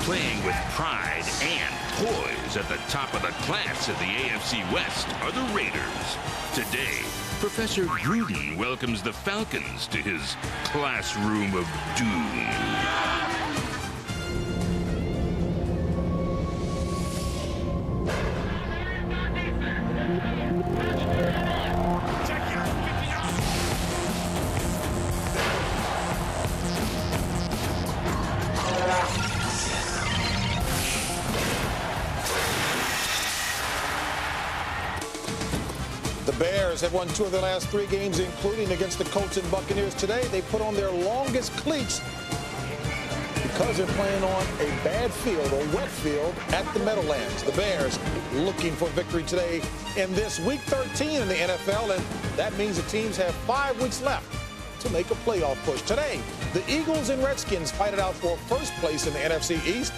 Playing with pride and poise at the top of the class in the AFC West are the Raiders. Today, Professor Gruden welcomes the Falcons to his classroom of doom. The Bears have won 2 of their last 3 games, including against the Colts and Buccaneers. Today, they put on their longest cleats because they're playing on a bad field, a wet field, at the Meadowlands. The Bears looking for victory today in this Week 13 in the NFL, and that means the teams have 5 weeks left to make a playoff push. Today, the Eagles and Redskins fight it out for first place in the NFC East,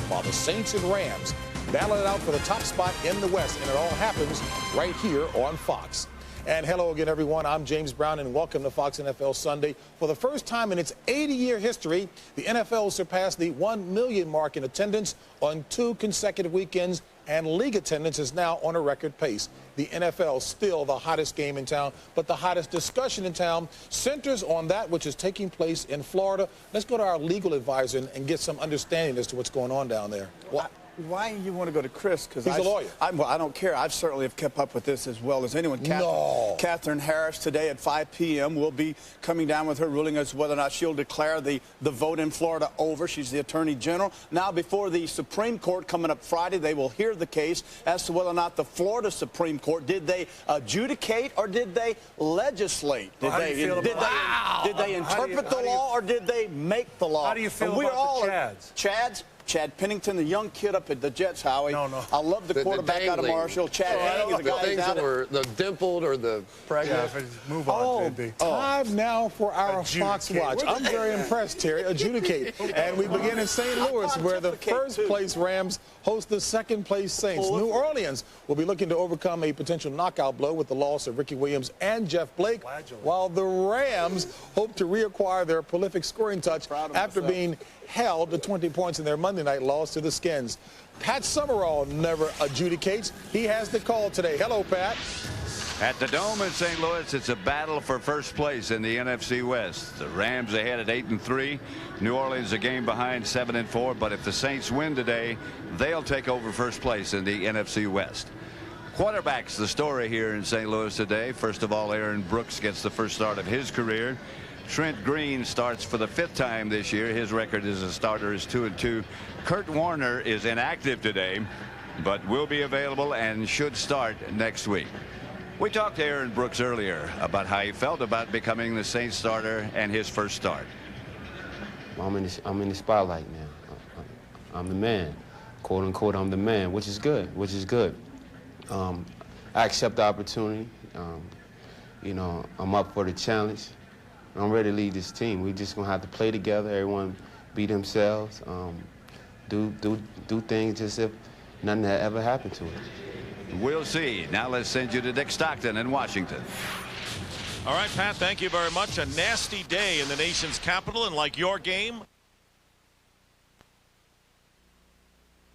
while the Saints and Rams battle it out for the top spot in the West, and it all happens right here on Fox. And hello again, everyone. I'm James Brown, and welcome to Fox NFL Sunday. For the first time in its 80-year history, the NFL surpassed the 1 million mark in attendance on 2 consecutive weekends, and league attendance is now on a record pace. The NFL is still the hottest game in town, but the hottest discussion in town centers on that which is taking place in Florida. Let's go to our legal advisor and get some understanding as to what's going on down there. Well, why you want to go to Chris? Because he's a lawyer. Well, I don't care. I certainly have kept up with this as well as anyone. Catherine Harris today at 5 p.m. will be coming down with her ruling as to whether or not she'll declare the vote in Florida over. She's the Attorney General. Now, before the Supreme Court coming up Friday, they will hear the case as to whether or not the Florida Supreme Court, did they adjudicate or did they legislate? Did they interpret the law or did they make the law? How do you feel about the Chads? Chad Pennington, the young kid up at the Jets, Howie. No. I love the quarterback out of Marshall. Chad Henne, the guy things that were the dimpled or the pregnant. Yeah, move on, JB. Time now for our Fox Watch. I'm very impressed, Terry. Adjudicate. And we begin in St. Louis, where the first-place Rams host the second-place Saints. New Orleans will be looking to overcome a potential knockout blow with the loss of Ricky Williams and Jeff Blake, while the Rams hope to reacquire their prolific scoring touch after being held to 20 points in their Monday night loss to the Skins. Pat Summerall never adjudicates. He has the call today. Hello, Pat. At the Dome in St. Louis, it's a battle for first place in the NFC West. The Rams ahead at 8-3. New Orleans a game behind 7-4. But if the Saints win today, they'll take over first place in the NFC West. Quarterbacks, the story here in St. Louis today. First of all, Aaron Brooks gets the first start of his career. Trent Green starts for the 5th time this year. His record as a starter is 2-2. Kurt Warner is inactive today, but will be available and should start next week. We talked to Aaron Brooks earlier about how he felt about becoming the Saints starter and his first start. I'm in the spotlight now. I'm the man, quote unquote. I'm the man, which is good. I accept the opportunity. You know, I'm up for the challenge. I'm ready to lead this team. We're just gonna have to play together. Everyone be themselves. Do things as if nothing had ever happened to us. We'll see. Now let's send you to Dick Stockton in Washington. All right, Pat, thank you very much. A nasty day in the nation's capital, and like your game,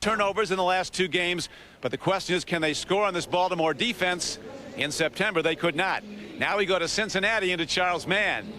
turnovers in the last 2 games, but the question is, can they score on this Baltimore defense? In September, they could not. Now we go to Cincinnati into Charles Mann.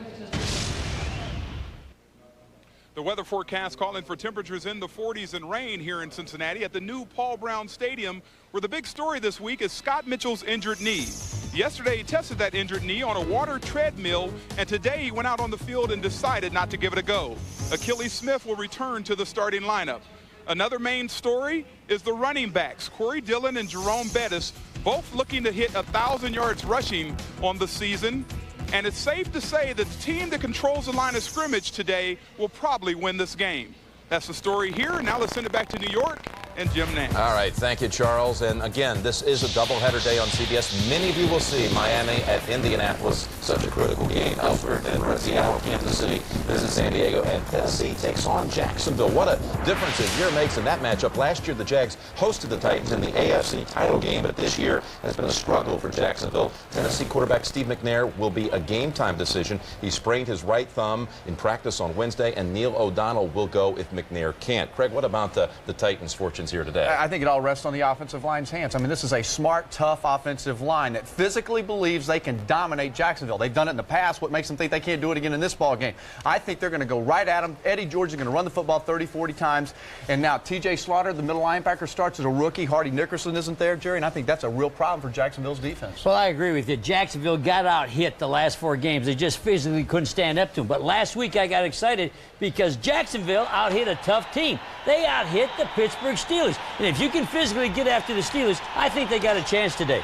The weather forecast calling for temperatures in the 40s and rain here in Cincinnati at the new Paul Brown Stadium, where the big story this week is Scott Mitchell's injured knee. Yesterday, he tested that injured knee on a water treadmill, and today he went out on the field and decided not to give it a go. Achilles Smith will return to the starting lineup. Another main story is the running backs, Corey Dillon and Jerome Bettis, both looking to hit 1,000 yards rushing on the season. And it's safe to say that the team that controls the line of scrimmage today will probably win this game. That's the story here. Now let's send it back to New York and Jim Nantz. All right, thank you, Charles. And again, this is a doubleheader day on CBS. Many of you will see Miami at Indianapolis, such a critical game. Elsewhere, Denver, Seattle, Kansas City, visit San Diego, and Tennessee takes on Jacksonville. What a difference a year makes in that matchup. Last year, the Jags hosted the Titans in the AFC title game, but this year has been a struggle for Jacksonville. Tennessee quarterback Steve McNair will be a game-time decision. He sprained his right thumb in practice on Wednesday, and Neil O'Donnell will go if McNair can't. Craig, what about the Titans' fortunes here today? I think it all rests on the offensive line's hands. I mean, this is a smart, tough offensive line that physically believes they can dominate Jacksonville. They've done it in the past. What makes them think they can't do it again in this ball game? I think they're going to go right at them. Eddie George is going to run the football 30, 40 times. And now T.J. Slaughter, the middle linebacker, starts as a rookie. Hardy Nickerson isn't there, Jerry, and I think that's a real problem for Jacksonville's defense. Well, I agree with you. Jacksonville got out hit the last 4 games. They just physically couldn't stand up to them. But last week I got excited because Jacksonville out hit a tough team. They out hit the Pittsburgh Steelers. And if you can physically get after the Steelers, I think they got a chance today.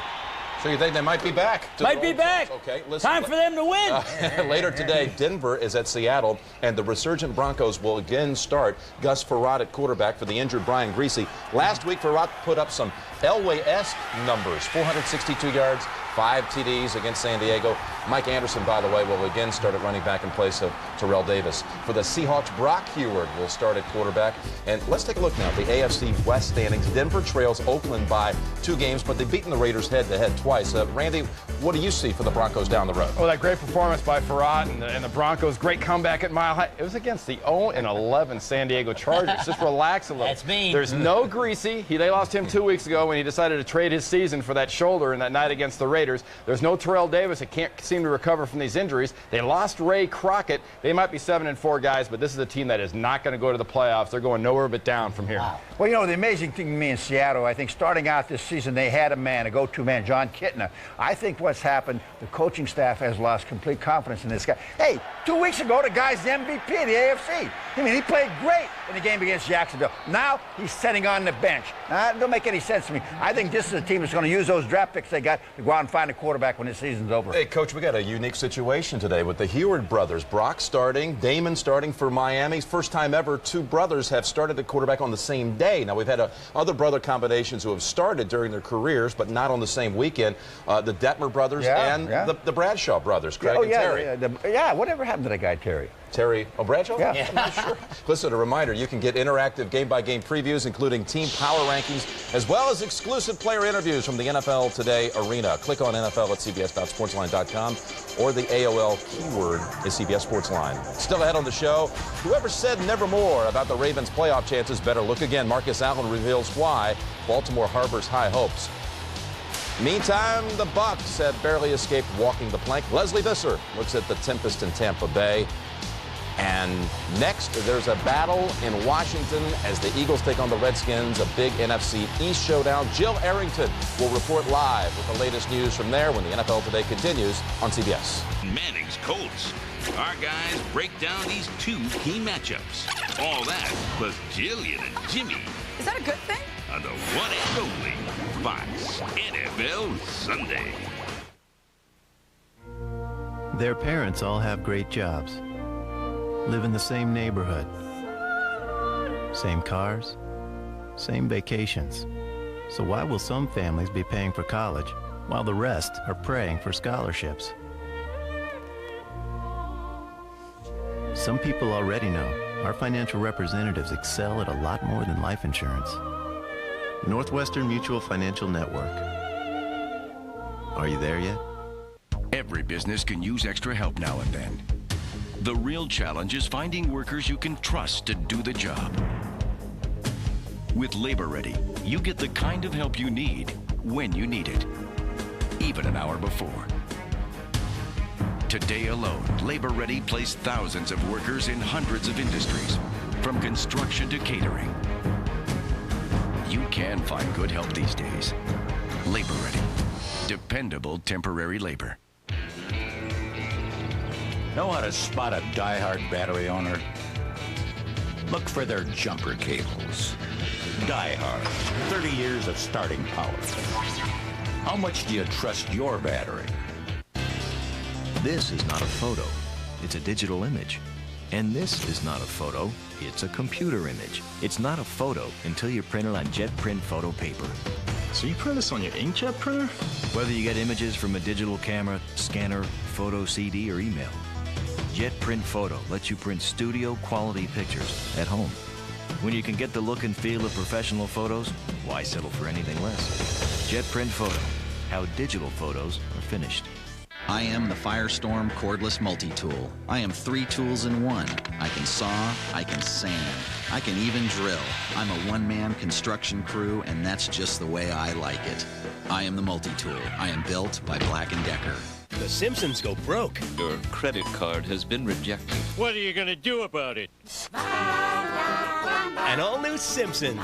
So you think they might be back? Might be back. Okay, listen. Time for them to win. Later today, Denver is at Seattle, and the resurgent Broncos will again start Gus Frerotte at quarterback for the injured Brian Griese. Last week, Frerotte put up some Elway-esque numbers, 462 yards, 5 TDs against San Diego. Mike Anderson, by the way, will again start at running back in place of Terrell Davis. For the Seahawks, Brock Heward will start at quarterback. And let's take a look now at the AFC West standings. Denver trails Oakland by 2 games, but they've beaten the Raiders head-to-head twice. Randy, what do you see for the Broncos down the road? Well, that great performance by Frerotte and the Broncos. Great comeback at Mile High. It was against the 0-11 San Diego Chargers. Just relax a little. That's mean. There's no Griese. They lost him 2 weeks ago when he decided to trade his season for that shoulder in that night against the Raiders. There's no Terrell Davis. He can't seem to recover from these injuries. They lost Ray Crockett. They might be 7-4 guys, but this is a team that is not going to go to the playoffs. They're going nowhere but down from here. Wow. Well, you know, the amazing thing to me in Seattle, I think starting out this season, they had a man, a go-to man, John Kitna. I think what's happened, the coaching staff has lost complete confidence in this guy. Hey, 2 weeks ago, the guy's the MVP of the AFC. I mean, he played great in the game against Jacksonville. Now he's sitting on the bench. Now, it don't make any sense to me. I think this is a team that's going to use those draft picks they got to go out and find a quarterback when this season's over. Hey, Coach, we got a unique situation today with the Heward brothers. Brock starting, Damon starting for Miami. First time ever 2 brothers have started at quarterback on the same day. Now, we've had other brother combinations who have started during their careers, but not on the same weekend. The Detmer brothers and the Bradshaw brothers, Craig and Terry. Whatever happened to that guy, Terry? Terry Bradshaw? Yeah. I'm not sure. Listen, a reminder, you can get interactive game-by-game previews, including team power rankings, as well as exclusive player interviews from the NFL Today arena. Click on NFL at cbs.sportsline.com, or the AOL keyword is CBS Sportsline. Still ahead on the show, whoever said nevermore about the Ravens' playoff chances better look again. Marcus Allen reveals why Baltimore harbors high hopes. Meantime, the Bucs have barely escaped walking the plank. Leslie Visser looks at the tempest in Tampa Bay. And next, there's a battle in Washington as the Eagles take on the Redskins, a big NFC East showdown. Jill Arrington will report live with the latest news from there when the NFL Today continues on CBS. Manning's Colts. Our guys break down these 2 key matchups. All that plus Jillian and Jimmy. Is that a good thing? On the one and only Fox NFL Sunday. Their parents all have great jobs. Live in the same neighborhood. Same cars. Same vacations. So why will some families be paying for college while the rest are praying for scholarships? Some people already know our financial representatives excel at a lot more than life insurance. Northwestern Mutual Financial Network. Are you there yet? Every business can use extra help now and then. The real challenge is finding workers you can trust to do the job. With Labor Ready, you get the kind of help you need when you need it, even an hour before. Today alone, Labor Ready placed thousands of workers in hundreds of industries, from construction to catering. You can find good help these days. Labor Ready. Dependable temporary labor. Know how to spot a die-hard battery owner? Look for their jumper cables. Die-hard, 30 years of starting power. How much do you trust your battery? This is not a photo, it's a digital image. And this is not a photo, It's a computer image. It's not a photo until you print it on jet print photo paper. So you print this on your inkjet printer? Whether you get images from a digital camera, scanner, photo CD, or email, Jet Print Photo lets you print studio quality pictures at home. When you can get the look and feel of professional photos, why settle for anything less? Jet Print Photo, how digital photos are finished. I am the Firestorm cordless multi-tool. I am 3 tools in one. I can saw, I can sand, I can even drill. I'm a one-man construction crew, and that's just the way I like it. I am the multi-tool. I am built by Black & Decker. The Simpsons go broke. Your credit card has been rejected. What are you going to do about it? An all-new Simpsons.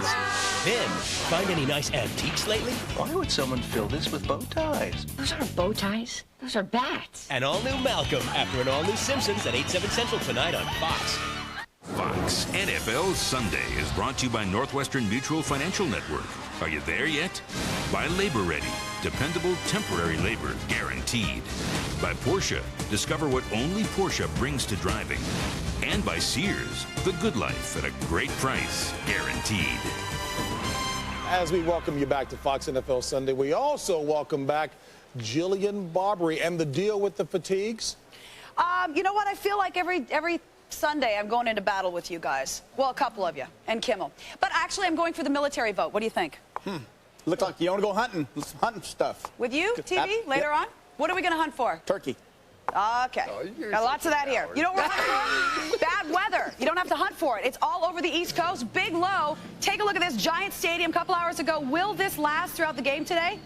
Then, find any nice antiques lately? Why would someone fill this with bow ties? Those aren't bow ties. Those are bats. An all-new Malcolm after an all-new Simpsons at 8, 7 Central tonight on Fox. Fox NFL Sunday is brought to you by Northwestern Mutual Financial Network. Are you there yet? By Labor Ready, dependable temporary labor guaranteed. By Porsche, discover what only Porsche brings to driving. And by Sears, the good life at a great price guaranteed. As we welcome you back to Fox NFL Sunday, we also welcome back Jillian Barbary and the deal with the fatigues. You know what? I feel like every Sunday I'm going into battle with you guys. Well, a couple of you and Kimmel. But actually, I'm going for the military vote. What do you think? Look like you want to go hunting. Some hunting stuff. With you, TV, later on? What are we going to hunt for? Turkey. Okay. Got lots of that here. You know what we're hunting for? Bad weather. You don't have to hunt for it. It's all over the East Coast. Big low. Take a look at this giant stadium a couple hours ago. Will this last throughout the game today?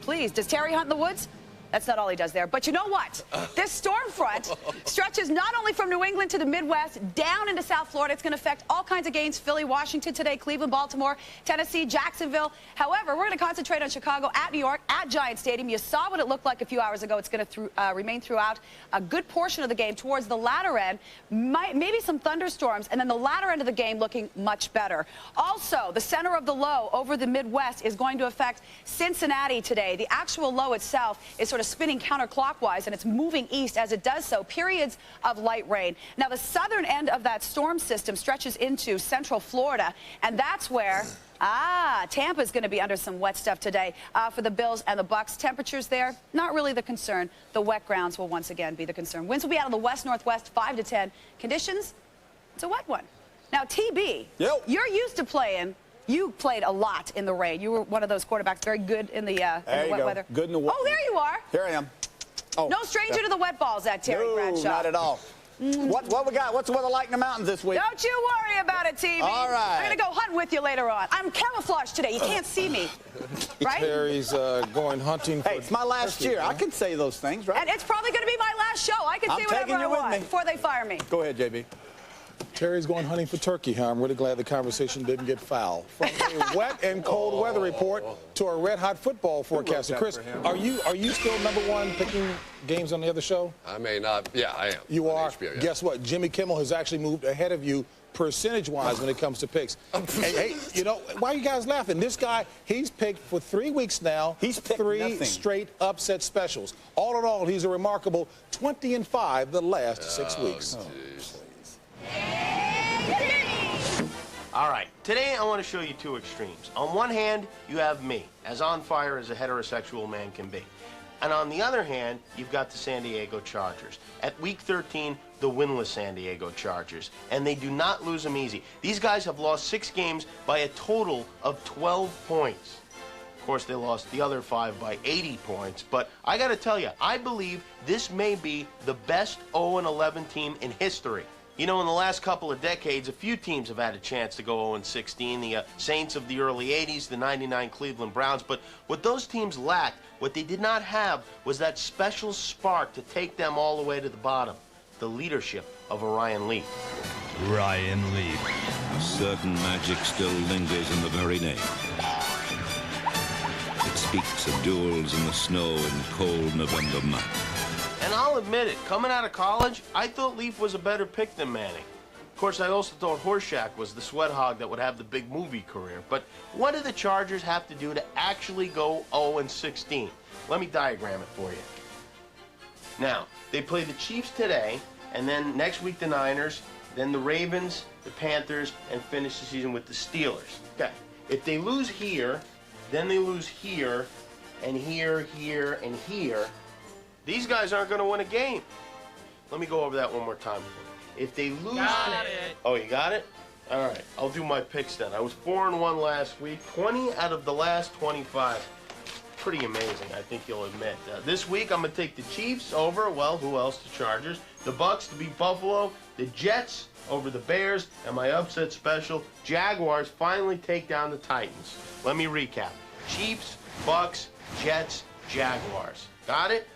Please. Does Terry hunt in the woods? That's not all he does there. But you know what? This storm front stretches not only from New England to the Midwest, down into South Florida. It's going to affect all kinds of games. Philly, Washington today, Cleveland, Baltimore, Tennessee, Jacksonville. However, we're going to concentrate on Chicago, at New York, at Giant Stadium. You saw what it looked like a few hours ago. It's going to remain throughout a good portion of the game. Towards the latter end, maybe some thunderstorms, and then the latter end of the game looking much better. Also, the center of the low over the Midwest is going to affect Cincinnati today. The actual low itself is sort of spinning counterclockwise, and it's moving east as it does so. Periods of light rain. Now, the southern end of that storm system stretches into central Florida, and that's where Tampa's going to be under some wet stuff today for the Bills and the Bucks. Temperatures there, not really the concern. The wet grounds will once again be the concern. Winds will be out of the west-northwest, 5 to 10. Conditions, it's a wet one. Now, TB, you're used to playing. You played a lot in the rain. You were one of those quarterbacks, very good in the wet weather. Good in the wet. Oh, there you are. Here I am. Oh, no stranger to the wet balls, that Terry Bradshaw. Not at all. What we got? What's the weather like in the mountains this week? Don't you worry about it, TV. All right. I'm going to go hunting with you later on. I'm camouflaged today. You can't see me, right? Terry's going hunting. Hey, it's my last year. I can say those things, right? And it's probably going to be my last show. I can say whatever I want before they fire me. Go ahead, JB. Terry's going hunting for turkey, huh? I'm really glad the conversation didn't get foul. From a wet and cold weather report to a red-hot football forecast. Chris, are you still ¡1 picking games on the other show? I may not. Yeah, I am. You are? HBO, yeah. Guess what? Jimmy Kimmel has actually moved ahead of you percentage-wise when it comes to picks. hey, you know, why are you guys laughing? This guy, he's picked for 3 weeks now. He's picked 3 straight upset specials. All in all, he's a remarkable 20-5 the last 6 weeks. All right, today I want to show you 2 extremes. On one hand, you have me, as on fire as a heterosexual man can be. And on the other hand, you've got the San Diego Chargers. At week 13, the winless San Diego Chargers. And they do not lose them easy. These guys have lost 6 games by a total of 12 points. Of course, they lost the other 5 by 80 points. But I got to tell you, I believe this may be the best 0-11 team in history. You know, in the last couple of decades, a few teams have had a chance to go 0-16. The Saints of the early 80s, the 99 Cleveland Browns. But what those teams lacked, what they did not have, was that special spark to take them all the way to the bottom. The leadership of Ryan Leaf. Ryan Leaf. A certain magic still lingers in the very name. It speaks of duels in the snow and cold November mud. And I'll admit it, coming out of college, I thought Leaf was a better pick than Manning. Of course, I also thought Horshack was the sweat hog that would have the big movie career. But what do the Chargers have to do to actually go 0-16? Let me diagram it for you. Now, they play the Chiefs today, and then next week the Niners, then the Ravens, the Panthers, and finish the season with the Steelers. Okay, if they lose here, then they lose here, and here, here, and here, these guys aren't going to win a game. Let me go over that one more time for you. If they lose... Got it. Oh, you got it? All right, I'll do my picks then. I was 4-1 last week, 20 out of the last 25. Pretty amazing, I think you'll admit. This week, I'm going to take the Chiefs over, well, who else? The Chargers. The Bucks to beat Buffalo. The Jets over the Bears. And my upset special, Jaguars finally take down the Titans. Let me recap. Chiefs, Bucks, Jets, Jaguars. Got it?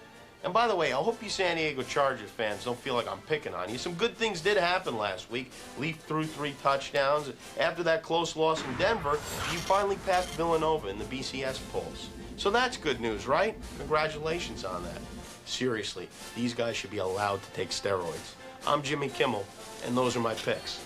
And by the way, I hope you San Diego Chargers fans don't feel like I'm picking on you. Some good things did happen last week. Leaf threw 3 touchdowns. After that close loss in Denver, you finally passed Villanova in the BCS polls. So that's good news, right? Congratulations on that. Seriously, these guys should be allowed to take steroids. I'm Jimmy Kimmel, and those are my picks.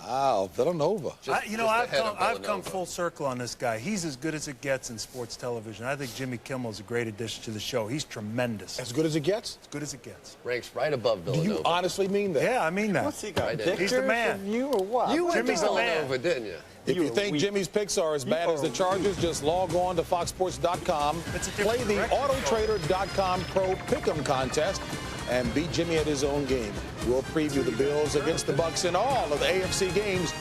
Wow, Villanova. I've come full circle on this guy. He's as good as it gets in sports television. I think Jimmy Kimmel is a great addition to the show. He's tremendous. As good as it gets? As good as it gets. Ranks right above Villanova. Do you honestly mean that? Yeah, I mean that. What's he got? He's the man. You or what? You went to Jimmy's the Villanova, man. didn't you? If you think Jimmy's picks are as bad as the Chargers, just log on to foxsports.com, play the autotrader.com Pro Pick'em contest, and beat Jimmy at his own game. We'll preview the Bills against the Bucks in all of the AFC games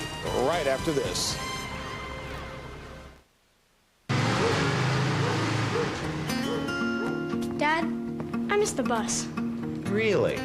right after this. Dad, I missed the bus. Really?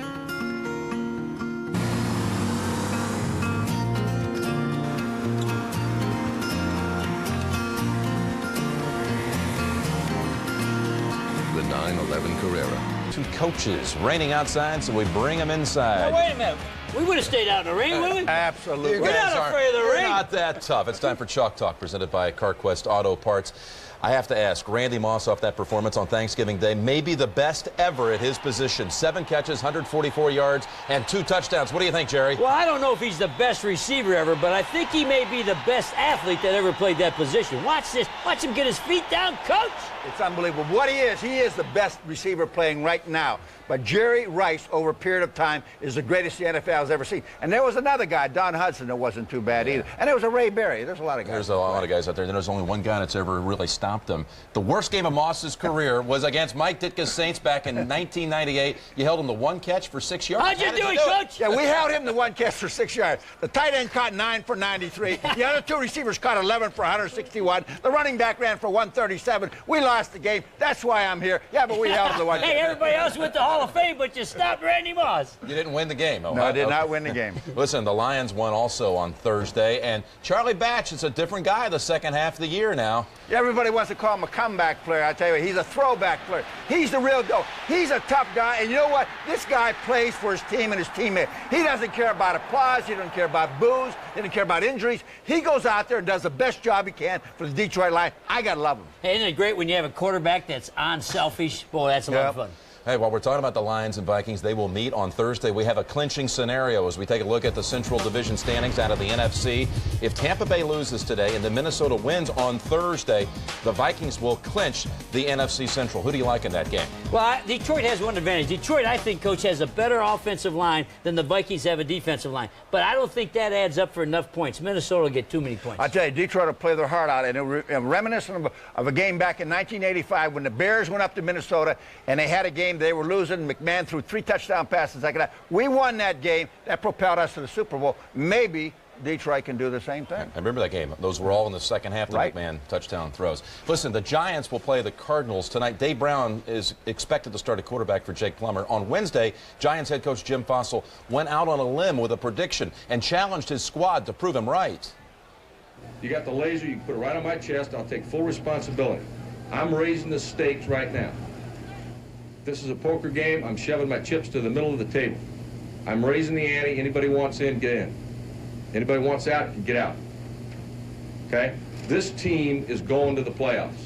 The 911 Carrera. 2 coaches raining outside, so we bring them inside. Now, wait a minute. We would have stayed out in the rain, wouldn't we? Absolutely. We're not afraid of the rain. Not that tough. It's time for Chalk Talk, presented by CarQuest Auto Parts. I have to ask, Randy Moss off that performance on Thanksgiving Day, maybe the best ever at his position. 7 catches, 144 yards, and 2 touchdowns. What do you think, Jerry? Well, I don't know if he's the best receiver ever, but I think he may be the best athlete that ever played that position. Watch this. Watch him get his feet down, coach. It's unbelievable. What he is the best receiver playing right now. But Jerry Rice, over a period of time, is the greatest the NFL has ever seen. And there was another guy, Don Hudson, that wasn't too bad either. And there was a Ray Berry. There's a lot of guys. There's a lot of guys out there. There's only one guy that's ever really stopped him. The worst game of Moss's career was against Mike Ditka's Saints back in 1998. You held him to 1 catch for 6 yards. How'd you do it, coach? Yeah, we held him to 1 catch for 6 yards. The tight end caught 9 for 93. The other 2 receivers caught 11 for 161. The running back ran for 137. We lost the game. That's why I'm here. Yeah, but we held him to 1 catch. Hey, everybody else went to Hall of Fame, but you stopped Randy Moss. You didn't win the game. No, I did not win the game. Listen, the Lions won also on Thursday, and Charlie Batch is a different guy the second half of the year now. Yeah, everybody wants to call him a comeback player. I tell you, he's a throwback player. He's the real deal. He's a tough guy, and you know what? This guy plays for his team and his teammates. He doesn't care about applause. He doesn't care about boos. He doesn't care about injuries. He goes out there and does the best job he can for the Detroit Lions. I got to love him. Hey, isn't it great when you have a quarterback that's unselfish? Boy, that's a lot of fun. Hey, while we're talking about the Lions and Vikings, they will meet on Thursday. We have a clinching scenario as we take a look at the Central Division standings out of the NFC. If Tampa Bay loses today and then Minnesota wins on Thursday, the Vikings will clinch the NFC Central. Who do you like in that game? Well, Detroit has one advantage. Detroit, I think, Coach, has a better offensive line than the Vikings have a defensive line. But I don't think that adds up for enough points. Minnesota will get too many points. I tell you, Detroit will play their heart out. And reminiscent of a game back in 1985 when the Bears went up to Minnesota and they had a game. They were losing. McMahon threw 3 touchdown passes. Second half. We won that game. That propelled us to the Super Bowl. Maybe Detroit can do the same thing. I remember that game. Those were all in the second half, the McMahon touchdown throws. Listen, the Giants will play the Cardinals tonight. Dave Brown is expected to start at quarterback for Jake Plummer. On Wednesday, Giants head coach Jim Fossil went out on a limb with a prediction and challenged his squad to prove him right. You got the laser, you can put it right on my chest. I'll take full responsibility. I'm raising the stakes right now. This is a poker game. I'm shoving my chips to the middle of the table. I'm raising the ante. Anybody wants in, get in. Anybody wants out, can get out. Okay? This team is going to the playoffs.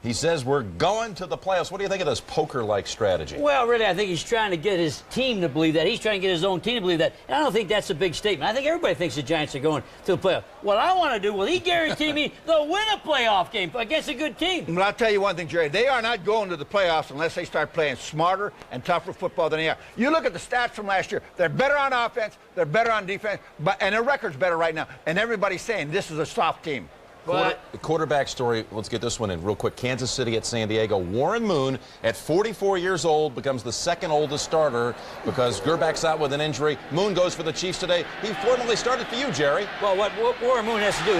He says we're going to the playoffs. What do you think of this poker-like strategy? Well, really, I think he's trying to get his team to believe that. He's trying to get his own team to believe that. And I don't think that's a big statement. I think everybody thinks the Giants are going to the playoffs. What I want to do, will he guarantee me they'll win a playoff game against a good team? Well, I'll tell you one thing, Jerry. They are not going to the playoffs unless they start playing smarter and tougher football than they are. You look at the stats from last year. They're better on offense. They're better on defense. And their record's better right now. And everybody's saying this is a soft team. The quarterback story, let's get this one in real quick. Kansas City at San Diego. Warren Moon, at 44 years old, becomes the second oldest starter because Gerbach's out with an injury. Moon goes for the Chiefs today. He formally started for you, Jerry. Well, what Warren Moon has to do,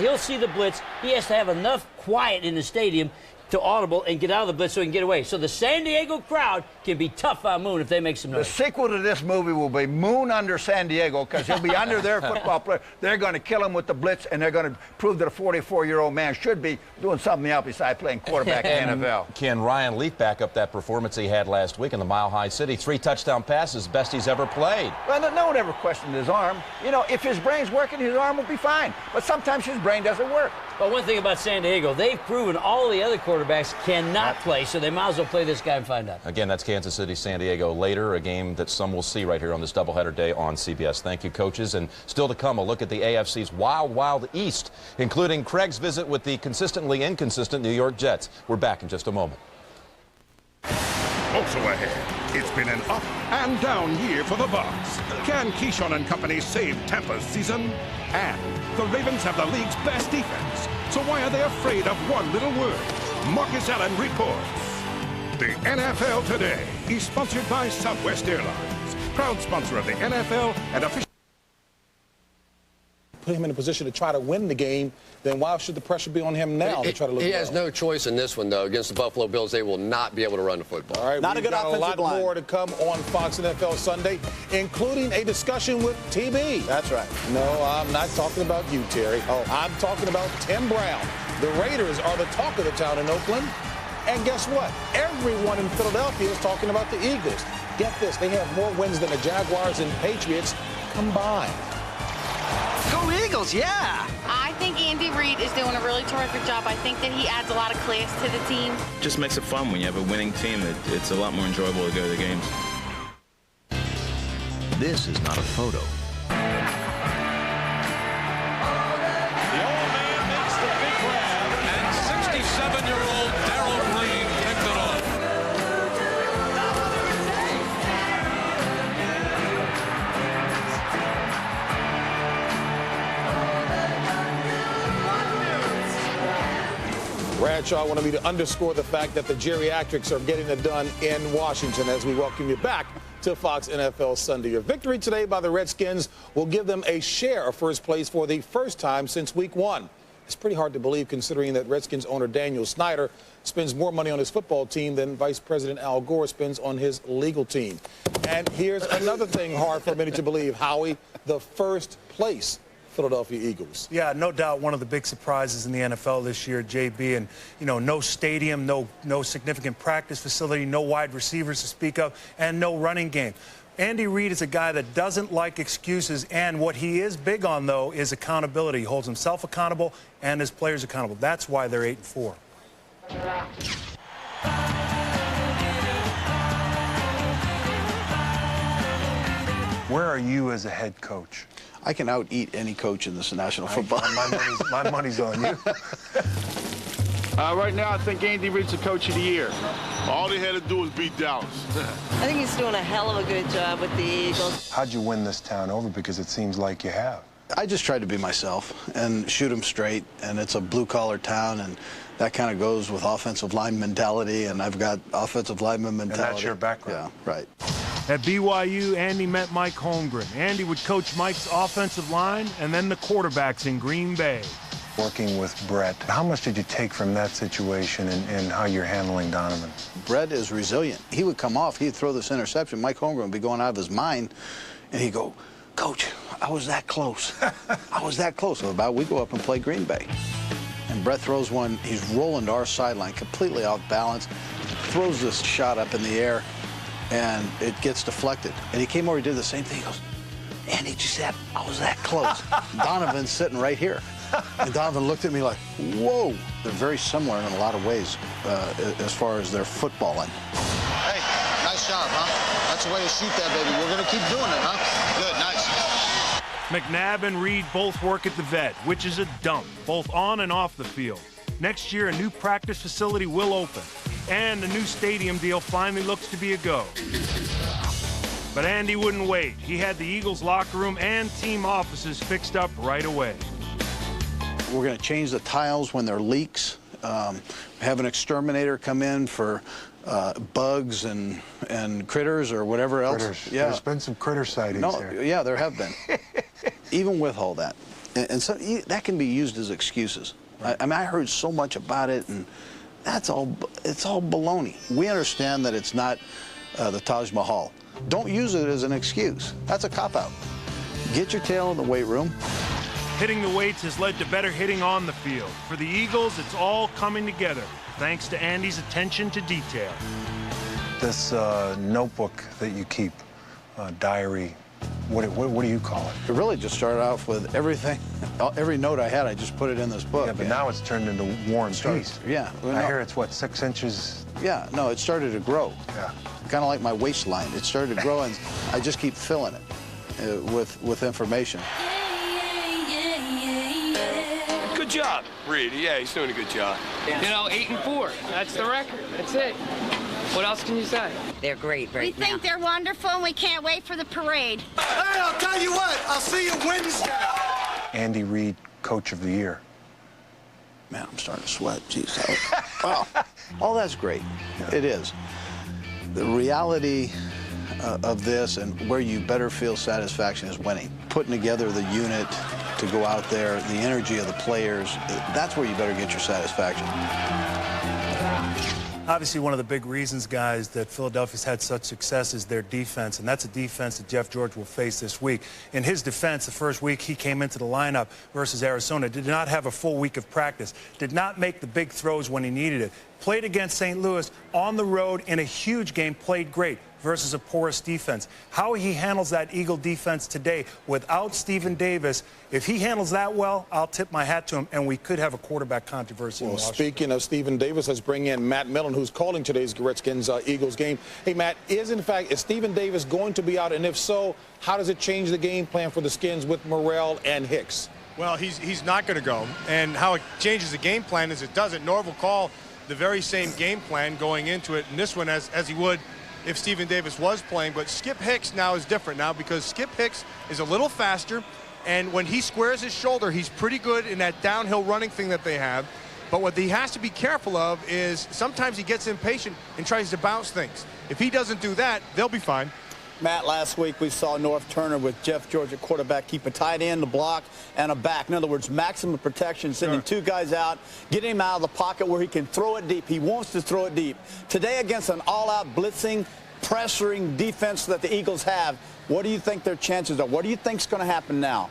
he'll see the blitz. He has to have enough quiet in the stadium to audible and get out of the blitz so he can get away. So the San Diego crowd can be tough on Moon if they make some noise. The sequel to this movie will be Moon under San Diego because he'll be under their football player. They're going to kill him with the blitz, and they're going to prove that a 44-year-old man should be doing something else besides playing quarterback in the NFL. Can Ryan Leaf back up that performance he had last week in the Mile High City? 3 touchdown passes, best he's ever played. Well, no one ever questioned his arm. You know, if his brain's working, his arm will be fine. But sometimes his brain doesn't work. But one thing about San Diego, they've proven all the other quarterbacks cannot play, so they might as well play this guy and find out. Again, that's Kansas City, San Diego later, a game that some will see right here on this doubleheader day on CBS. Thank you, coaches. And still to come, a look at the AFC's wild, wild East, including Craig's visit with the consistently inconsistent New York Jets. We're back in just a moment. Also ahead, it's been an up and down year for the Bucs. Can Keyshawn and company save Tampa's season? And the Ravens have the league's best defense. So why are they afraid of one little word? Marcus Allen reports. The NFL Today is sponsored by Southwest Airlines, proud sponsor of the NFL and official. Put him in a position to try to win the game, then why should the pressure be on him now to try to look He well? has no choice in this one, though. Against the Buffalo Bills, they will not be able to run the football. All right, Not a good offensive line. A lot more to come on Fox NFL Sunday, including a discussion with TB. That's right. No, I'm not talking about you, Terry. I'm talking about Tim Brown. The Raiders are the talk of the town in Oakland. And guess what? Everyone in Philadelphia is talking about the Eagles. Get this, they have more wins than the Jaguars and Patriots combined. Go Eagles, yeah! I think Andy Reid is doing a really terrific job. I think that he adds a lot of class to the team. Just makes it fun when you have a winning team. It's a lot more enjoyable to go to the games. This is not a photo. The old man makes the big grab, and 67-year-old Darryl Green picked it off. Bradshaw wanted me to underscore the fact that the geriatrics are getting it done in Washington as we welcome you back to Fox NFL Sunday. A victory today by the Redskins will give them a share of first place for the first time since week 1. It's pretty hard to believe considering that Redskins owner Daniel Snyder spends more money on his football team than Vice President Al Gore spends on his legal team. And here's another thing hard for many to believe, Howie, the first place Philadelphia Eagles. Yeah, no doubt one of the big surprises in the NFL this year, JB. And, you know, no stadium, no significant practice facility, no wide receivers to speak of, and no running game. Andy Reid is a guy that doesn't like excuses, and what he is big on, though, is accountability. He holds himself accountable and his players accountable. That's why they're 8-4. Where are you as a head coach? I can out-eat any coach in this National Football. My money's on you. Right now, I think Andy Reid's the coach of the year. All they had to do was beat Dallas. I think he's doing a hell of a good job with the Eagles. How'd you win this town over? Because it seems like you have. I just tried to be myself and shoot them straight, and it's a blue-collar town, and that kind of goes with offensive line mentality, and I've got offensive lineman mentality. And that's your background. Yeah, right. At BYU, Andy met Mike Holmgren. Andy would coach Mike's offensive line and then the quarterbacks in Green Bay. Working with Brett, how much did you take from that situation and how you're handling Donovan? Brett is resilient. He would come off, he'd throw this interception. Mike Holmgren would be going out of his mind, and he'd go, "Coach, I was that close. I was that close." So we go up and play Green Bay. And Brett throws one, he's rolling to our sideline, completely off balance, throws this shot up in the air, and it gets deflected. And he came over, he did the same thing. He goes, "Andy, did you see that? I was that close." Donovan's sitting right here. And Donovan looked at me like, whoa. They're very similar in a lot of ways as far as their footballing. Hey, nice job, huh? That's the way to shoot that, baby. We're going to keep doing it, huh? Good, nice. McNabb and Reed both work at the vet, which is a dump, both on and off the field. Next year, a new practice facility will open, and the new stadium deal finally looks to be a go. But Andy wouldn't wait. He had the Eagles locker room and team offices fixed up right away. We're going to change the tiles when there are leaks. Have an exterminator come in for bugs and critters or whatever else. Critters. Yeah. There's been some critter sightings there. Yeah, there have been. Even with all that. And so that can be used as excuses. Right. I mean, I heard so much about it, and it's all baloney. We understand that it's not the Taj Mahal. Don't use it as an excuse. That's a cop-out. Get your tail in the weight room. Hitting the weights has led to better hitting on the field. For the Eagles, it's all coming together, thanks to Andy's attention to detail. This notebook that you keep, diary, what do you call it? It really just started off with everything. Every note I had, I just put it in this book. Yeah, but now it's turned into War and Peace. Yeah. Well, I hear it's, what, 6 inches? Yeah, no, it started to grow. Yeah. Kind of like my waistline. It started to grow, and I just keep filling it with information. Good job, Reed. Yeah, he's doing a good job. You know, 8-4. That's the record. That's it. What else can you say? They're great right now. We think they're wonderful, and we can't wait for the parade. Hey, I'll tell you what. I'll see you Wednesday. Andy Reid, Coach of the Year. Man, I'm starting to sweat. Jeez. Wow. All that's great. Yeah. It is. The reality of this and where you better feel satisfaction is winning. Putting together the unit to go out there, the energy of the players, that's where you better get your satisfaction. Obviously, one of the big reasons, guys, that Philadelphia's had such success is their defense, and that's a defense that Jeff George will face this week. In his defense, the first week he came into the lineup versus Arizona, did not have a full week of practice, did not make the big throws when he needed it, played against St. Louis on the road in a huge game, played great versus a porous defense. How he handles that Eagle defense today without Stephen Davis, if he handles that well, I'll tip my hat to him, and we could have a quarterback controversy. Well, speaking of Stephen Davis, let's bring in Matt Millen, who's calling today's Redskins-Eagles game. Hey, Matt, is Stephen Davis going to be out? And if so, how does it change the game plan for the Skins with Morrell and Hicks? Well, he's not going to go. And how it changes the game plan is it doesn't. Norv will call the very same game plan going into it in this one as he would if Stephen Davis was playing. But Skip Hicks now is different now because Skip Hicks is a little faster, and when he squares his shoulder, he's pretty good in that downhill running thing that they have. But what he has to be careful of is sometimes he gets impatient and tries to bounce things. If he doesn't do that, they'll be fine. Matt, last week we saw North Turner with Jeff George at quarterback keep a tight end, a block, and a back. In other words, maximum protection, sending two guys out, getting him out of the pocket where he can throw it deep. He wants to throw it deep. Today, against an all-out blitzing, pressuring defense that the Eagles have, what do you think their chances are? What do you think is going to happen now?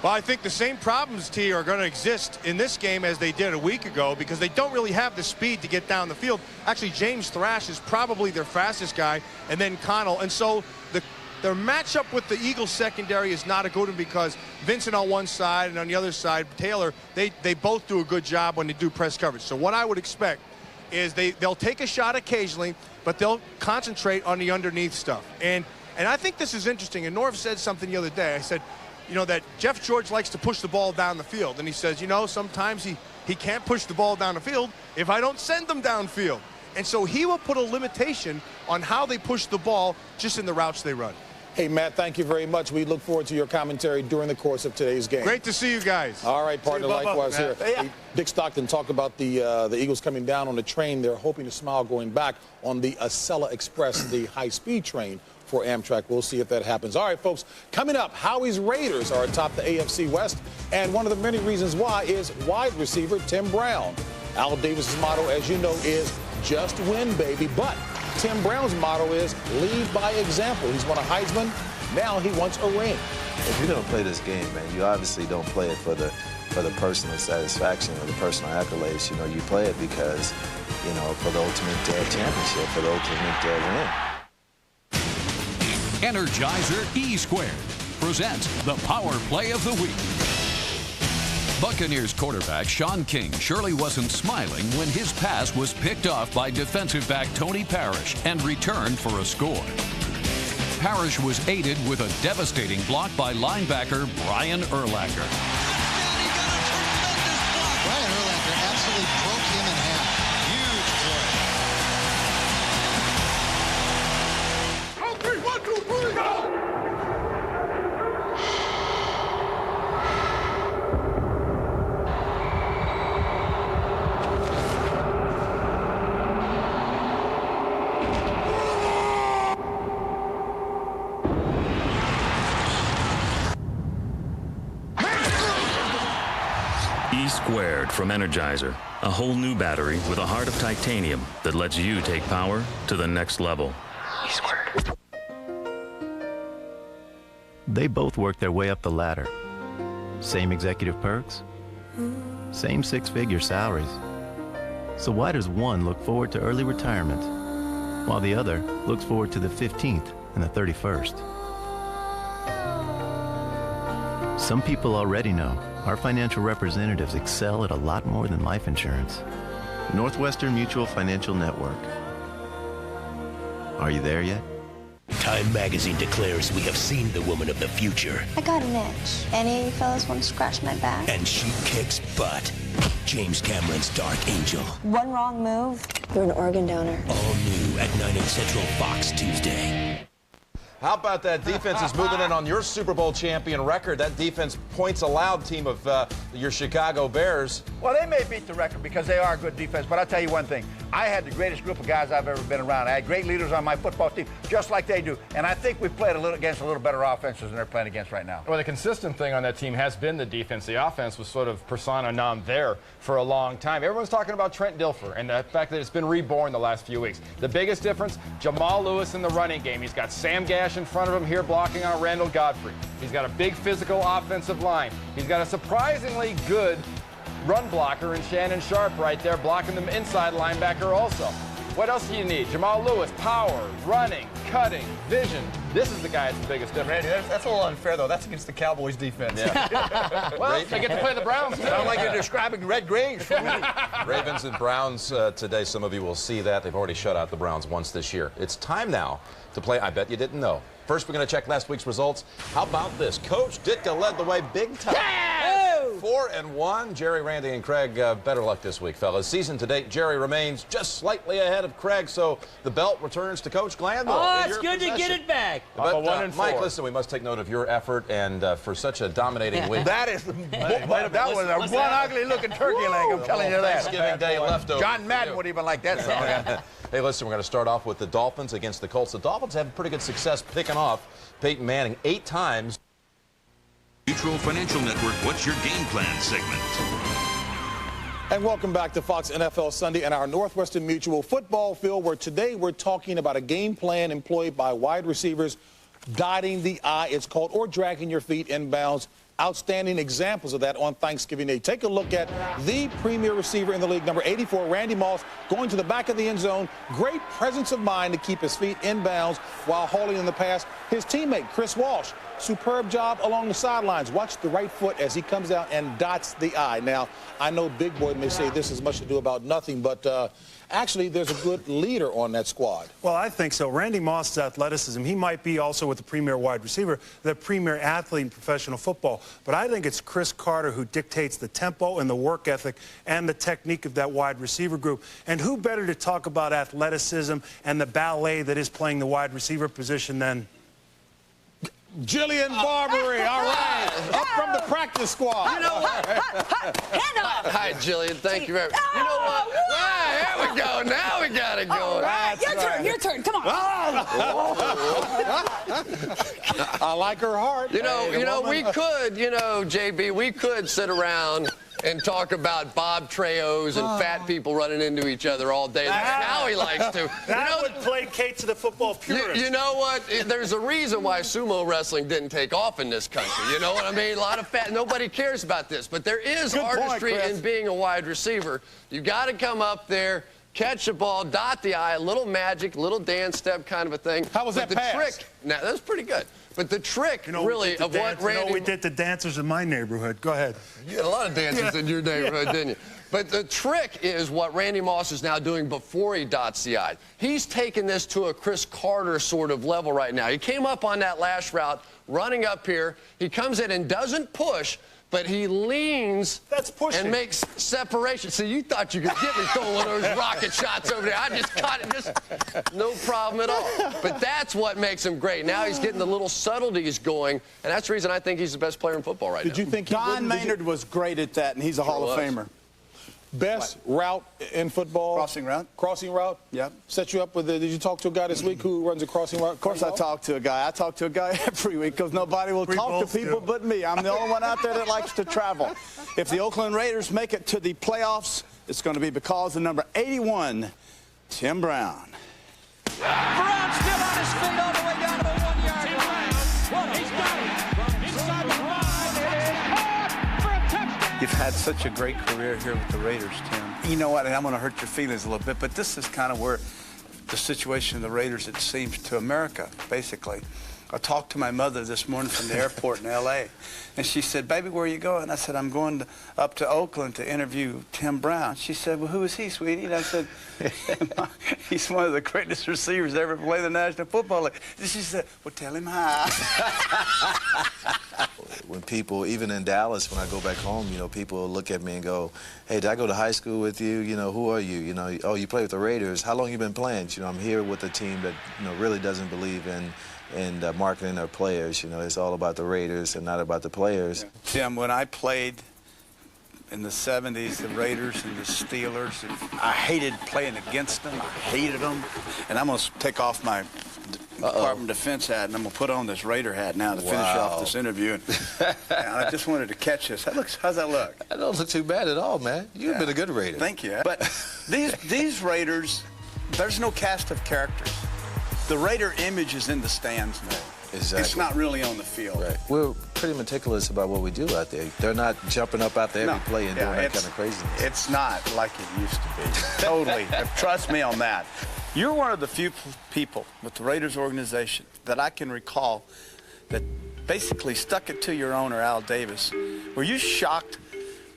Well, I think the same problems, T, are going to exist in this game as they did a week ago because they don't really have the speed to get down the field. Actually, James Thrash is probably their fastest guy, and then Connell. And so their matchup with the Eagles secondary is not a good one because Vincent on one side and on the other side, Taylor, they both do a good job when they do press coverage. So what I would expect is they'll take a shot occasionally, but they'll concentrate on the underneath stuff. And I think this is interesting. And Norv said something the other day. I said, you know, that Jeff George likes to push the ball down the field. And he says, you know, sometimes he can't push the ball down the field if I don't send them downfield. And so he will put a limitation on how they push the ball just in the routes they run. Hey, Matt, thank you very much. We look forward to your commentary during the course of today's game. Great to see you guys. All right, partner, likewise here. Hey, Dick Stockton, talk about the Eagles coming down on the train. They're hoping to smile going back on the Acela Express, the high-speed train for Amtrak. We'll see if that happens. All right, folks, coming up, Howie's Raiders are atop the AFC West, and one of the many reasons why is wide receiver Tim Brown. Al Davis's motto, as you know, is just win, baby. But Tim Brown's motto is lead by example. He's won a Heisman. Now he wants a ring. If you're going to play this game, man, you obviously don't play it for the personal satisfaction or the personal accolades. You know, you play it because, you know, for the ultimate championship, for the ultimate win. Energizer E-Squared presents the Power Play of the Week. Buccaneers quarterback Sean King surely wasn't smiling when his pass was picked off by defensive back Tony Parrish and returned for a score. Parrish was aided with a devastating block by linebacker Brian Urlacher. Brian Urlacher absolutely broke him in half. Huge play. 1, 2, 3, go! E-squared from Energizer, a whole new battery with a heart of titanium that lets you take power to the next level. E-squared. They both worked their way up the ladder. Same executive perks, same six-figure salaries. So why does one look forward to early retirement, while the other looks forward to the 15th and the 31st? Some people already know our financial representatives excel at a lot more than life insurance. Northwestern Mutual Financial Network. Are you there yet? Time magazine declares we have seen the woman of the future. I got an itch. Any of you fellas want to scratch my back? And she kicks butt. James Cameron's Dark Angel. One wrong move, you're an organ donor. All new at 9 Central Fox Tuesday. How about that defense is moving in on your Super Bowl champion record? That defense points allowed team of your Chicago Bears. Well, they may beat the record because they are a good defense, but I'll tell you one thing. I had the greatest group of guys I've ever been around. I had great leaders on my football team, just like they do. And I think we've played against a little better offenses than they're playing against right now. Well, the consistent thing on that team has been the defense. The offense was sort of persona non there for a long time. Everyone's talking about Trent Dilfer and the fact that it's been reborn the last few weeks. The biggest difference, Jamal Lewis in the running game. He's got Sam Gash in front of him here blocking on Randall Godfrey. He's got a big physical offensive line. He's got a surprisingly good run blocker in Shannon Sharp right there blocking the inside linebacker also. What else do you need? Jamal Lewis, power, running, cutting, vision. This is the guy that's the biggest difference. Randy, that's a little unfair, though. That's against the Cowboys' defense. Yeah. Well, they get to play the Browns. Sound like you're describing Red Grange for me. Ravens and Browns today. Some of you will see that. They've already shut out the Browns once this year. It's time now to play I Bet You Didn't Know. First, we're going to check last week's results. How about this? Coach Ditka led the way big time. Yes! 4-1. Jerry, Randy, and Craig, better luck this week, fellas. Season to date, Jerry remains just slightly ahead of Craig, so the belt returns to Coach Glanville. Oh, it's good to get it back. But, Mike, listen, we must take note of your effort and for such a dominating week. That was a one ugly-looking turkey leg, I'm telling you that. Thanksgiving Day leftover. John Madden would even like that song. Hey, listen, we're going to start off with the Dolphins against the Colts. The Dolphins have pretty good success picking off Peyton Manning 8 times. Mutual Financial Network, What's Your Game Plan segment. And welcome back to Fox NFL Sunday and our Northwestern Mutual football field, where today we're talking about a game plan employed by wide receivers dotting the I, it's called, or dragging your feet inbounds. Outstanding examples of that on Thanksgiving Day. Take a look at the premier receiver in the league, number 84, Randy Moss, going to the back of the end zone. Great presence of mind to keep his feet inbounds while hauling in the pass. His teammate, Chris Walsh, superb job along the sidelines. Watch the right foot as he comes out and dots the I. Now, I know Big Boy may say this is much ado about nothing, but actually there's a good leader on that squad. Well, I think so. Randy Moss's athleticism, he might be also with the premier wide receiver, the premier athlete in professional football. But I think it's Chris Carter who dictates the tempo and the work ethic and the technique of that wide receiver group. And who better to talk about athleticism and the ballet that is playing the wide receiver position than Jillian Barbary, all right, up from the practice squad. You know what? Hand up. Hi, Jillian. Thank you very much. You know what? Right, there we go. Now we got it going. Right. Your turn. Come on. I like her heart. You know, we could, JB, we could sit around and talk about Bob Treos and fat people running into each other all day. Now he likes to. That would placate to the football purists. You know what? There's a reason why sumo wrestling didn't take off in this country. You know what I mean? A lot of fat. Nobody cares about this. But there is artistry in being a wide receiver. You got to come up there, catch the ball, dot the I, a little magic, little dance step kind of a thing. How was that pass? Trick, now, that was pretty good. But the trick, really, of what Randy... we did the dancers in my neighborhood. Go ahead. You had a lot of dancers in your neighborhood, didn't you? But the trick is what Randy Moss is now doing before he dots the I. He's taken this to a Chris Carter sort of level right now. He came up on that last route, running up here. He comes in and doesn't push, but he leans and makes separation. See, you thought you could get me throwing one of those rocket shots over there. I just caught it, just no problem at all. But that's what makes him great. Now he's getting the little subtleties going, and that's the reason I think he's the best player in football right now. Did you think Don Maynard was great at that, and he's a Hall of Famer? Best route in football? Crossing route. Crossing route? Yeah. Set you up with did you talk to a guy this week who runs a crossing route? Of course I talk to a guy. I talk to a guy every week because nobody will talk to people but me. I'm the only one out there that likes to travel. If the Oakland Raiders make it to the playoffs, it's going to be because of number 81, Tim Brown. Brown still on his feet all the way down to the 1-yard line. He's got it. Inside the 5. For a touchdown. You've had such a great career here with the Raiders, Tim. You know what, and I'm going to hurt your feelings a little bit, but this is kind of where the situation of the Raiders, it seems, to America, basically. I talked to my mother this morning from the airport in L.A., and she said, "Baby, where are you going?" I said, "I'm going up to Oakland to interview Tim Brown." She said, "Well, who is he, sweetie?" And I said, "He's one of the greatest receivers to ever play the National Football League." And she said, "Well, tell him hi." When people, even in Dallas, when I go back home, you know, people look at me and go, "Hey, did I go to high school with you? You know, who are you? You know, oh, you play with the Raiders. How long you been playing?" You know, I'm here with a team that, you know, really doesn't believe in marketing their players. You know, it's all about the Raiders and not about the players. Tim, when I played in the 70s, the Raiders and the Steelers, I hated playing against them. I hated them. And I'm going to take off my Department of Defense hat, and I'm going to put on this Raider hat now to finish off this interview. And I just wanted to catch this. How's that look? That don't look too bad at all, man. You've been a good Raider. Thank you. But these Raiders, there's no cast of characters. The Raider image is in the stands now. Exactly. It's not really on the field. Right. We're pretty meticulous about what we do out there. They're not jumping up out there every play and doing that kind of craziness. It's not like it used to be. Totally. Trust me on that. You're one of the few people with the Raiders organization that I can recall that basically stuck it to your owner, Al Davis. Were you shocked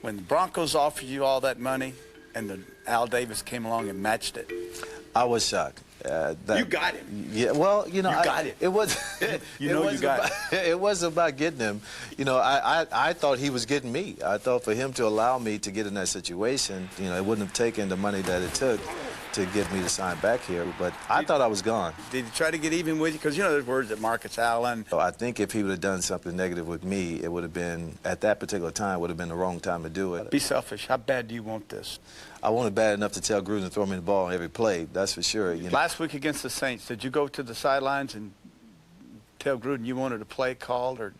when the Broncos offered you all that money and Al Davis came along and matched it? I was shocked. You got him. Yeah, well, you know, you got it. It was. It was about getting him. You know, I thought he was getting me. I thought for him to allow me to get in that situation, you know, it wouldn't have taken the money that it took to get me to sign back here. But I thought I was gone. Did he try to get even with you? Because you know there's words that Marcus Allen. So I think if he would have done something negative with me, it would have been at that particular time would have been the wrong time to do it. Be selfish. How bad do you want this? I want it bad enough to tell Gruden to throw me the ball on every play. That's for sure. You know? Last week against the Saints, did you go to the sidelines and tell Gruden you wanted a play called or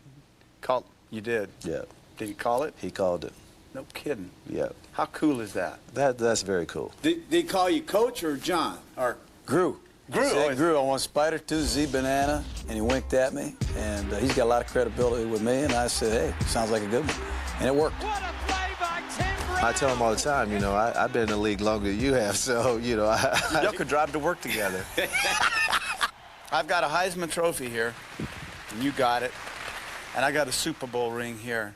called? You did. Yeah. Did he call it? He called it. No kidding. Yeah. How cool is that? That's very cool. Did he call you Coach or John or Gru? Gru. Gru. I want Spider to Z Banana, and he winked at me, and he's got a lot of credibility with me, and I said, "Hey, sounds like a good one," and it worked. I tell him all the time, you know, I've been in the league longer than you have, so, you know. Y'all could drive to work together. I've got a Heisman Trophy here, and you got it, and I got a Super Bowl ring here.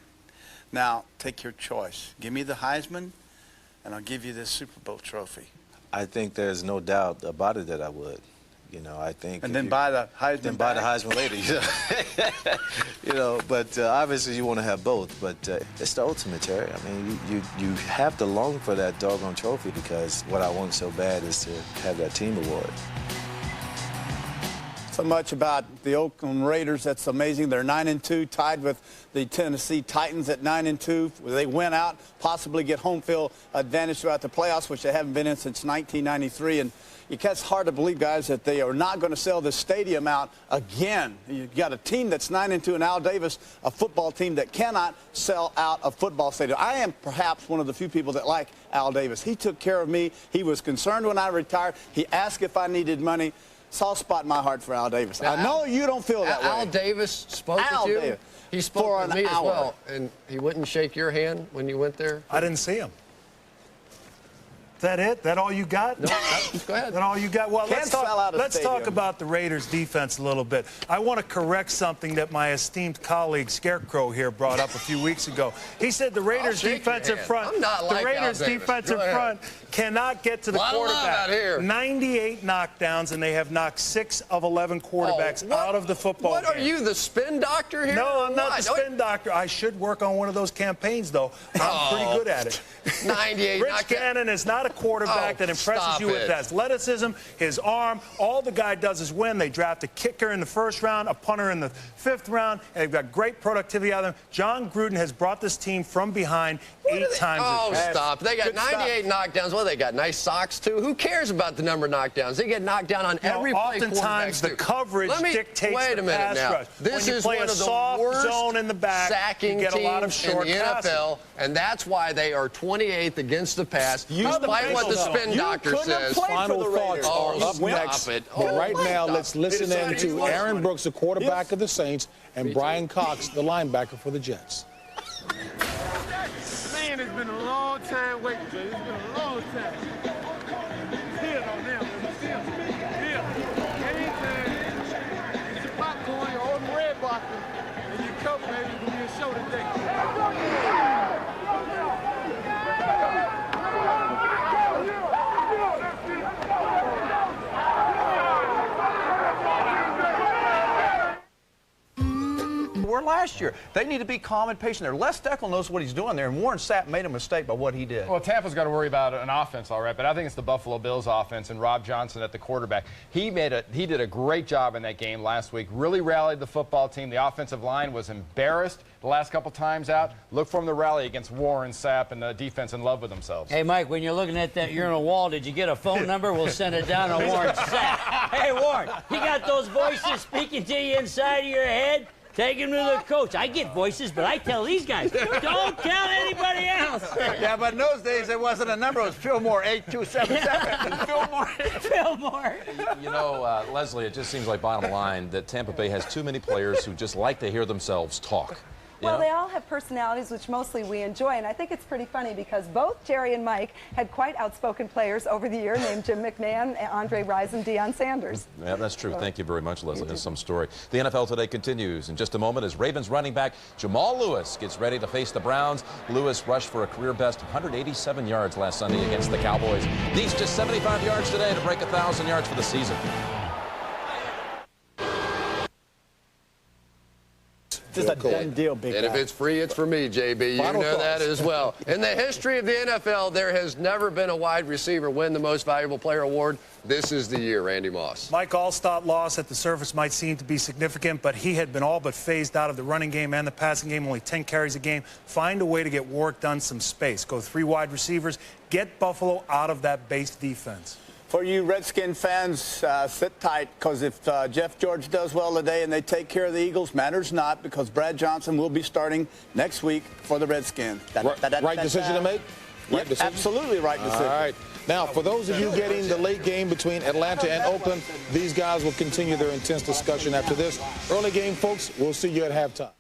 Now, take your choice. Give me the Heisman, and I'll give you this Super Bowl trophy. I think there's no doubt about it that I would. You know, I think. And then buy the Heisman. Then buy the Heisman later. You know, you know, but obviously you want to have both. But it's the ultimate, Terry. I mean, you have to long for that doggone trophy because what I want so bad is to have that team award. So much about the Oakland Raiders. That's amazing. They're 9-2, tied with the Tennessee Titans at 9-2. They went out, possibly get home field advantage throughout the playoffs, which they haven't been in since 1993. And it's hard to believe, guys, that they are not going to sell this stadium out again. You've got a team that's 9-2 and Al Davis, a football team that cannot sell out a football stadium. I am perhaps one of the few people that like Al Davis. He took care of me. He was concerned when I retired. He asked if I needed money. Soft spot in my heart for Al Davis. Now, I know you don't feel that way. Al Davis spoke with you? Davis. He spoke with me as well. And he wouldn't shake your hand when you went there? I didn't see him. that it? That all you got? No, go ahead. That all you got? Well, let's talk stadium. about the Raiders' defense a little bit. I want to correct something that my esteemed colleague Scarecrow here brought up a few weeks ago. He said the Raiders' defensive front, cannot get to the quarterback. 98 knockdowns, and they have knocked 6 of 11 quarterbacks out of the football game. What are you, the spin doctor here? No, I'm not the spin doctor. I should work on one of those campaigns, though. I'm pretty good at it. 98. Rich Gannon is not a quarterback that impresses you with athleticism, his arm. All the guy does is win. They draft a kicker in the first round, a punter in the 5th round, and they've got great productivity out of them. John Gruden has brought this team from behind 8 times. Oh, stop. They got 98 knockdowns. Well, they got nice socks, too. Who cares about the number of knockdowns? They get knocked down on every play. Oftentimes, the coverage dictates the pass rush. This is one of the soft worst zone in the back, sacking you get a lot of teams short in the NFL, and that's why they are 28th against the pass, despite what the spin doctor says. Final thoughts are up next. But right now, let's listen in to Aaron Brooks, the quarterback of the Saints, and Brian Cox, the linebacker for the Jets. Man, it's been a long time waiting, Jay. It's been a long time. It's here on them. It's here. Anytime, get your popcorn, your old red box, and your coat, baby. It's going to be a show today. Were last year. They need to be calm and patient there. Les Steckel knows what he's doing there, and Warren Sapp made a mistake by what he did. Well, Tampa's got to worry about an offense, all right, but I think it's the Buffalo Bills offense and Rob Johnson at the quarterback. He did a great job in that game last week, really rallied the football team. The offensive line was embarrassed the last couple times out. Look for him to rally against Warren Sapp and the defense in love with themselves. Hey, Mike, when you're looking at that urinal wall, did you get a phone number? We'll send it down on Warren Sapp. Hey, Warren, you got those voices speaking to you inside of your head? Take him to the coach. I get voices, but I tell these guys, don't tell anybody else. Yeah, but in those days, it wasn't a number. It was Fillmore 8277. Fillmore. You know, Leslie, it just seems like bottom line that Tampa Bay has too many players who just like to hear themselves talk. Well, they all have personalities, which mostly we enjoy, and I think it's pretty funny because both Jerry and Mike had quite outspoken players over the year named Jim McMahon, Andre Rison, and Deion Sanders. Yeah, that's true. Thank you very much, Leslie. That's some story. The NFL Today continues in just a moment as Ravens running back Jamal Lewis gets ready to face the Browns. Lewis rushed for a career-best 187 yards last Sunday against the Cowboys. Needs just 75 yards today to break 1,000 yards for the season. Just a done deal, big And guy. if it's free, it's for me, JB. You know that as well. In the history of the NFL, there has never been a wide receiver win the Most Valuable Player award. This is the year, Randy Moss. Mike Allstott loss at the surface might seem to be significant, but he had been all but phased out of the running game and the passing game, only 10 carries a game. Find a way to get Warwick Dunn some space. Go 3 wide receivers. Get Buffalo out of that base defense. For you Redskin fans, sit tight, because if Jeff George does well today and they take care of the Eagles, matters not, because Brad Johnson will be starting next week for the Redskins. Right decision to make? Right decision? Absolutely right decision. All right. Now, for those of you getting the late game between Atlanta and Oakland, these guys will continue their intense discussion after this early game, folks. We'll see you at halftime.